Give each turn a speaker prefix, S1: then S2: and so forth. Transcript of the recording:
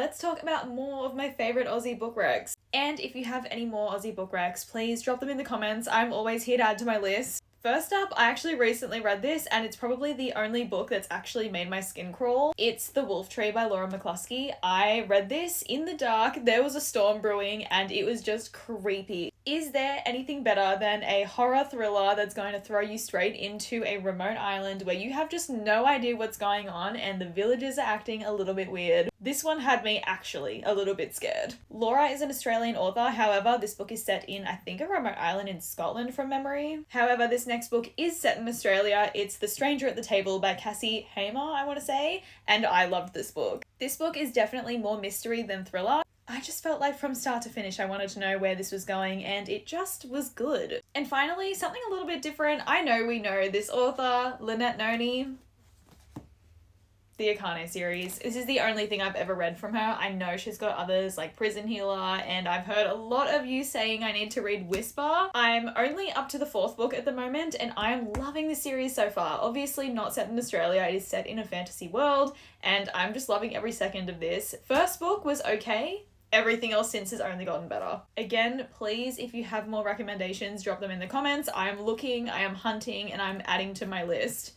S1: let's talk about more of my favorite Aussie book recs. And if you have any more Aussie book recs, please drop them in the comments. I'm always here to add to my list. First up, I actually recently read this, and it's probably the only book that's actually made my skin crawl. It's The Wolf Tree by Laura McCluskey. I read this in the dark, there was a storm brewing, and it was just creepy. Is there anything better than a horror thriller that's going to throw you straight into a remote island where you have just no idea what's going on and the villagers are acting a little bit weird? This one had me actually a little bit scared. Laura is an Australian author, however, this book is set in, I think, a remote island in Scotland from memory. However, this next book is set in Australia. It's The Stranger at the Table by Cassie Hamer, I want to say, and I loved this book. This book is definitely more mystery than thriller. I just felt like from start to finish I wanted to know where this was going, and it just was good. And finally, something a little bit different. I know we know this author, Lynette Noni, the Akane series. This is the only thing I've ever read from her. I know she's got others like Prison Healer, and I've heard a lot of you saying I need to read Whisper. I'm only up to the 4th book at the moment, and I am loving the series so far. Obviously not set in Australia, it is set in a fantasy world, and I'm just loving every second of this. First book was okay. Everything else since has only gotten better. Again, please, if you have more recommendations, drop them in the comments. I am looking, I am hunting, and I'm adding to my list.